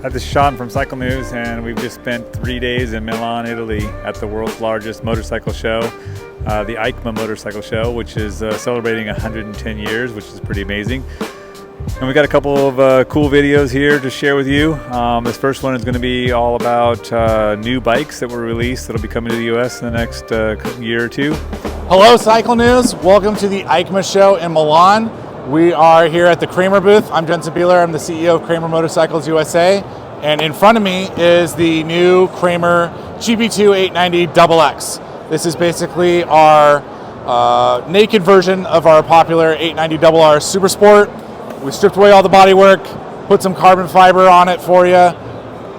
This is Sean from Cycle News, and we've just spent 3 days in Milan, Italy at the world's largest motorcycle show, the EICMA Motorcycle Show, which is celebrating 110 years, which is pretty amazing. And we got a couple of cool videos here to share with you. This first one is going to be all about new bikes that were released that'll be coming to the US in the next year or two. Hello Cycle News, welcome to the EICMA show in Milan. We are here at the Kramer booth. I'm Jensen Beeler, I'm the CEO of Kramer Motorcycles USA. And in front of me is the new Kramer GP2 890 XX. This is basically our naked version of our popular 890RR Super Sport. We stripped away all the bodywork, put some carbon fiber on it for you,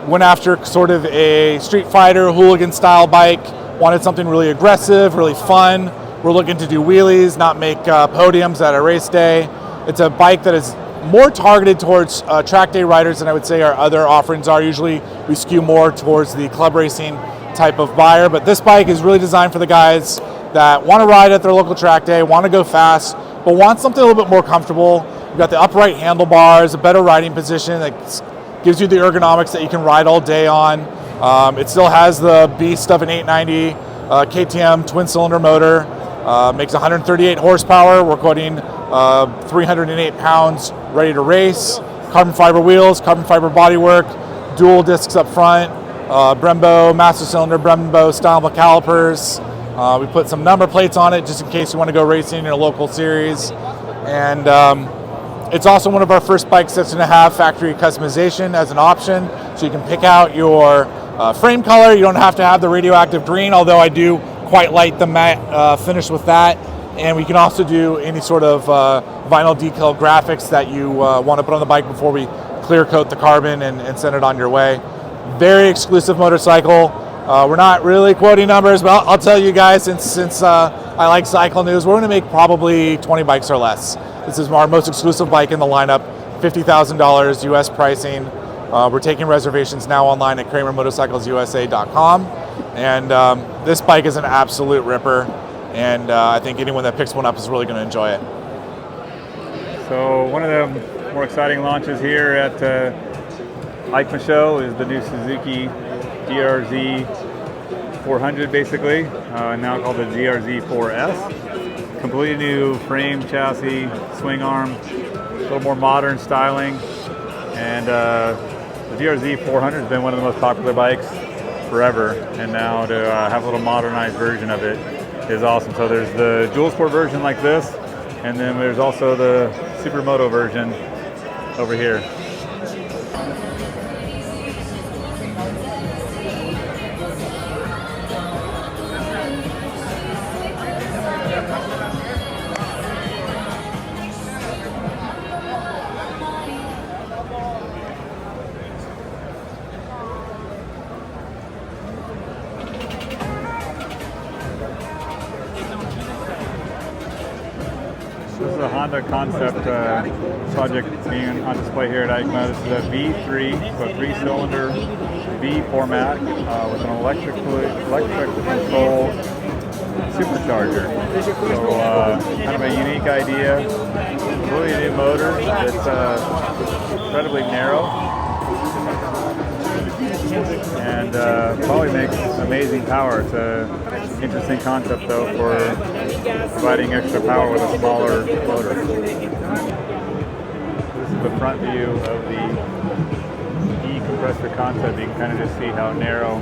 went after sort of a street fighter, hooligan style bike, wanted something really aggressive, really fun. We're looking to do wheelies, not make podiums at a race day. It's a bike that is more targeted towards track day riders than I would say our other offerings are. Usually we skew more towards the club racing type of buyer, but this bike is really designed for the guys that want to ride at their local track day, want to go fast, but want something a little bit more comfortable. We've got the upright handlebars, a better riding position that gives you the ergonomics that you can ride all day on. It still has the beast of an 890 KTM twin cylinder motor, makes 138 horsepower. We're quoting 308 pounds, ready to race. Carbon fiber wheels, carbon fiber bodywork, dual discs up front, Brembo master cylinder, Brembo style calipers. We put some number plates on it just in case you want to go racing in a local series. And it's also one of our first bikes that's going to have factory customization as an option, so you can pick out your frame color. You don't have to have the radioactive green, although I do quite like the matte finish with that. And we can also do any sort of vinyl decal graphics that you want to put on the bike before we clear coat the carbon and send it on your way. Very exclusive motorcycle. We're not really quoting numbers, but I'll tell you guys, since I like Cycle News, we're going to make probably 20 bikes or less. This is our most exclusive bike in the lineup, $50,000 US pricing. We're taking reservations now online at KramerMotorcyclesUSA.com. And this bike is an absolute ripper. And I think anyone that picks one up is really going to enjoy it. So one of the more exciting launches here at EICMA show is the new Suzuki DRZ400, basically, now called the DRZ4S. Completely new frame, chassis, swing arm, a little more modern styling. And the DRZ400 has been one of the most popular bikes forever, and now to have a little modernized version of it is awesome. So there's the dual sport version like this, and then there's also the Supermoto version over here. This is a Honda concept project being on display here at EICMA. This is a V3, so a 3-cylinder V format with an electric control supercharger. So kind of a unique idea. Really new motor that's incredibly narrow and probably makes amazing power. It's an interesting concept though for providing extra power with a smaller motor. This is the front view of the E-compressor concept. You can kind of just see how narrow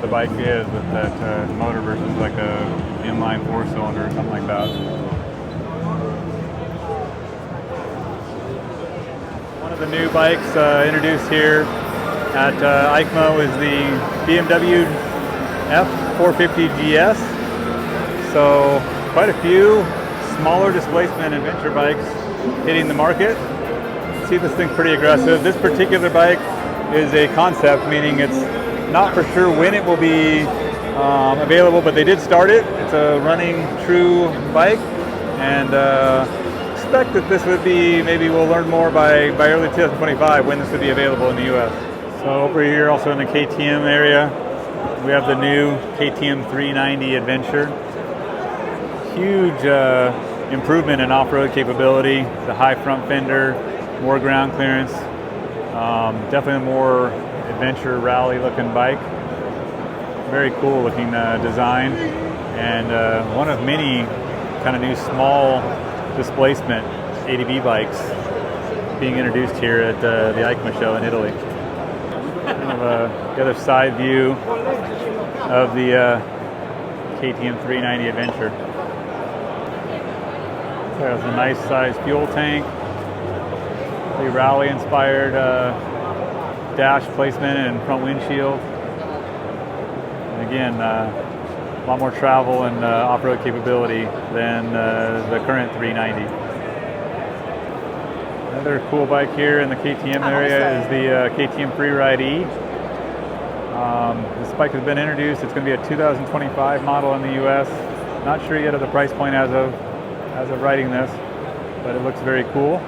the bike is with that motor versus like a inline 4-cylinder or something like that. One of the new bikes introduced here at EICMA was the BMW F450 GS. So quite a few smaller displacement adventure bikes hitting the market. See, this thing's pretty aggressive. This particular bike is a concept, meaning it's not for sure when it will be available, but they did start it. It's a running true bike, and expect that this would be, maybe we'll learn more by early 2025 when this would be available in the US. So over here also in the KTM area, we have the new KTM 390 Adventure. Huge improvement in off-road capability, the high front fender, more ground clearance, Definitely a more adventure rally looking bike. Very cool looking design, and one of many kind of new small displacement ADV bikes being introduced here at the EICMA show in Italy. Kind of the other side view of the KTM 390 Adventure. There's a nice sized fuel tank, the rally inspired dash placement and front windshield. And again, a lot more travel and off-road capability than the current 390. Another cool bike here in the KTM area is the KTM Freeride E. This bike has been introduced. It's going to be a 2025 model in the US. Not sure yet of the price point as of writing this, but it looks very cool.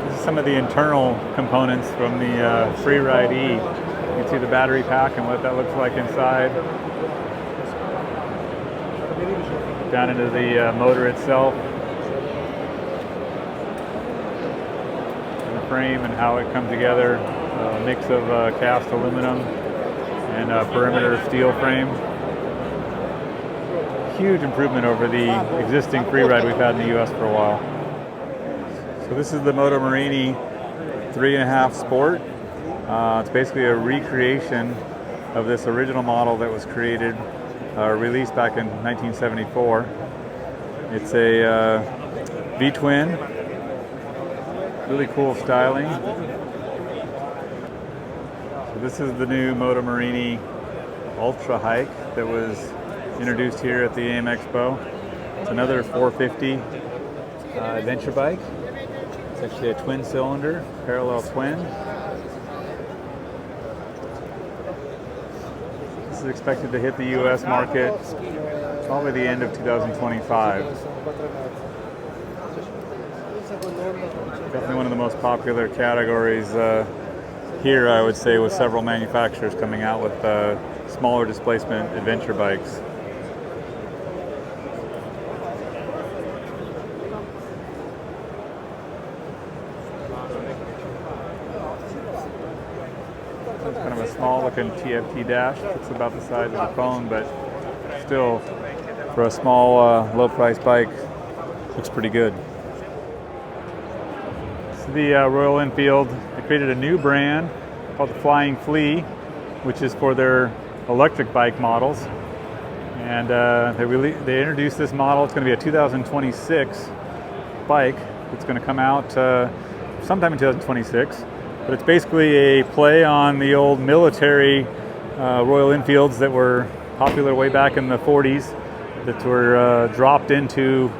This is some of the internal components from the Freeride E. You can see the battery pack and what that looks like inside. Down into the motor itself. And the frame and how it comes together. A mix of cast aluminum and perimeter steel frame. Huge improvement over the existing Freeride we've had in the US for a while. So this is the Moto Morini 3.5 Sport. It's basically a recreation of this original model that was created, released back in 1974. It's a V-twin, really cool styling. So this is the new Moto Morini Ultra Hike that was introduced here at the AM Expo. It's another 450 adventure bike. It's actually a twin cylinder, parallel twin. This is expected to hit the US market probably the end of 2025. Definitely one of the most popular categories here, I would say, with several manufacturers coming out with smaller displacement adventure bikes. It's kind of a small looking TFT dash. It's about the size of a phone, but still, for a small low price bike, looks pretty good. This is the Royal Enfield. They created a new brand called the Flying Flea, which is for their electric bike models. And they introduced this model. It's going to be a 2026 bike. It's going to come out sometime in 2026. But it's basically a play on the old military Royal Enfields that were popular way back in the 40s, that were dropped into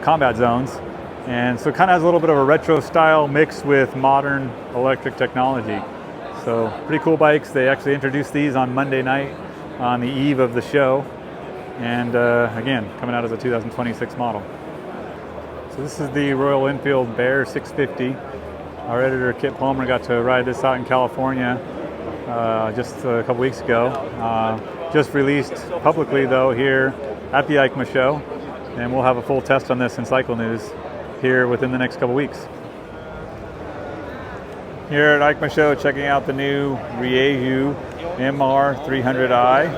combat zones. And so it kind of has a little bit of a retro style mixed with modern electric technology. So pretty cool bikes. They actually introduced these on Monday night on the eve of the show. And again, coming out as a 2026 model. So this is the Royal Enfield Bear 650. Our editor Kit Palmer got to ride this out in California just a couple weeks ago. Just released publicly though here at the EICMA show, and we'll have a full test on this in Cycle News here within the next couple weeks. Here at EICMA show, checking out the new Rieju MR300i.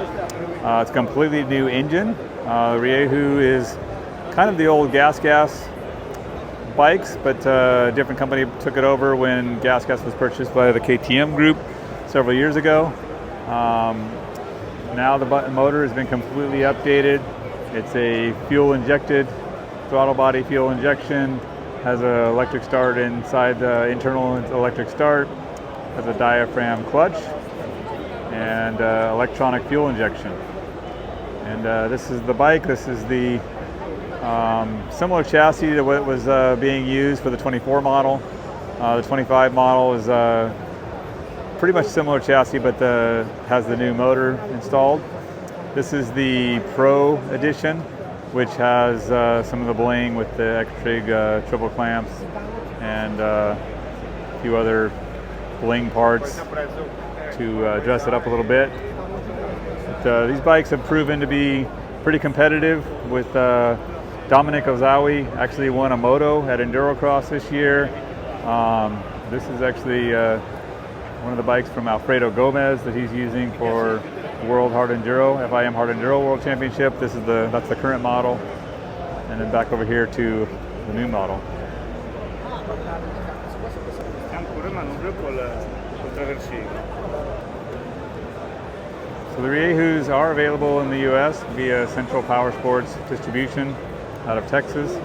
It's a completely new engine. Rieju is kind of the old gas bikes, but a different company took it over when Gas was purchased by the KTM group several years ago. Now the motor has been completely updated. It's a fuel injected throttle body fuel injection, has an electric start inside the internal electric start, has a diaphragm clutch, and electronic fuel injection. And this is the bike. This is the similar chassis to what was being used for the 24 model. The 25 model is pretty much similar chassis, but has the new motor installed. This is the Pro Edition, which has some of the bling with the X-Trig triple clamps and a few other bling parts to dress it up a little bit. But, these bikes have proven to be pretty competitive with Dominic Ozawi actually won a moto at Endurocross this year. This is actually one of the bikes from Alfredo Gomez that he's using for World Hard Enduro, FIM Hard Enduro World Championship. That's the current model, and then back over here to the new model. So the Riejus are available in the U.S. via Central Power Sports Distribution out of Texas,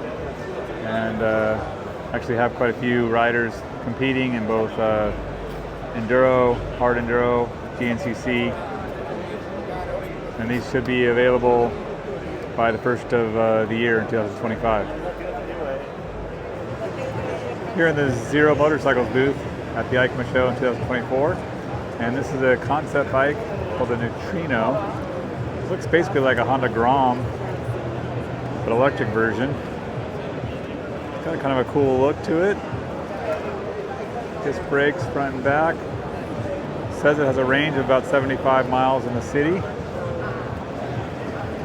and actually have quite a few riders competing in both enduro, hard enduro, GNCC, and these should be available by the first of the year in 2025. Here in the Zero Motorcycles booth at the EICMA show in 2024, and this is a concept bike called the Neutrino. It looks basically like a Honda Grom, but electric version. It's got kind of a cool look to it. Disc brakes front and back. It says it has a range of about 75 miles in the city.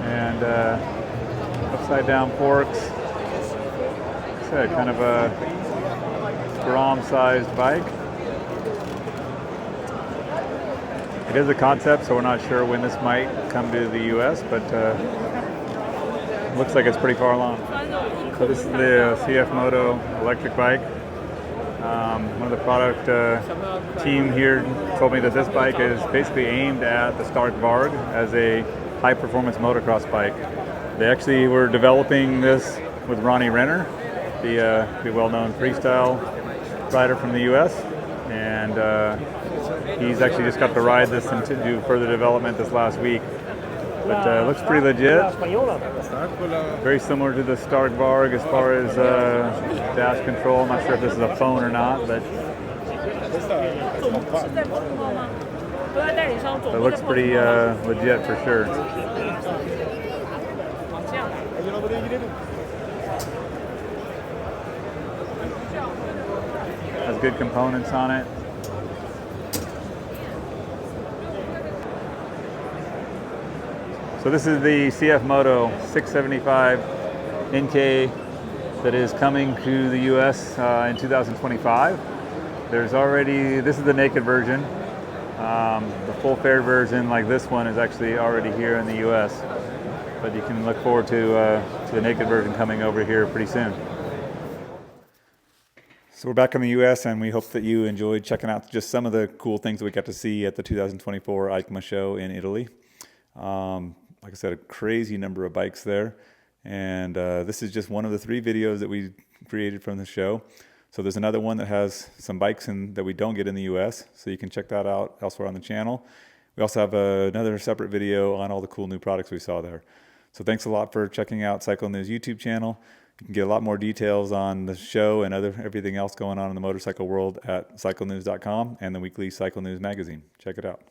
And upside down forks. It's kind of a Grom-sized bike. It is a concept, so we're not sure when this might come to the U.S., but it looks like it's pretty far along. So this is the CF Moto electric bike. One of the product team here told me that this bike is basically aimed at the Stark Varg as a high-performance motocross bike. They actually were developing this with Ronnie Renner, the well-known freestyle rider from the U.S., and he's actually just got to ride this and to do further development this last week. But it looks pretty legit. Very similar to the Stark Varg as far as dash control. I'm not sure if this is a phone or not, but it looks pretty legit for sure. Has good components on it. So this is the CF Moto 675 NK that is coming to the US in 2025. This is the naked version. The full fared version like this one is actually already here in the US, but you can look forward to the naked version coming over here pretty soon. So we're back in the US, and we hope that you enjoyed checking out just some of the cool things that we got to see at the 2024 EICMA show in Italy. Like I said, a crazy number of bikes there. And this is just one of the 3 videos that we created from the show. So there's another one that has some bikes that we don't get in the US. So you can check that out elsewhere on the channel. We also have another separate video on all the cool new products we saw there. So thanks a lot for checking out Cycle News YouTube channel. You can get a lot more details on the show and everything else going on in the motorcycle world at cyclenews.com and the weekly Cycle News magazine. Check it out.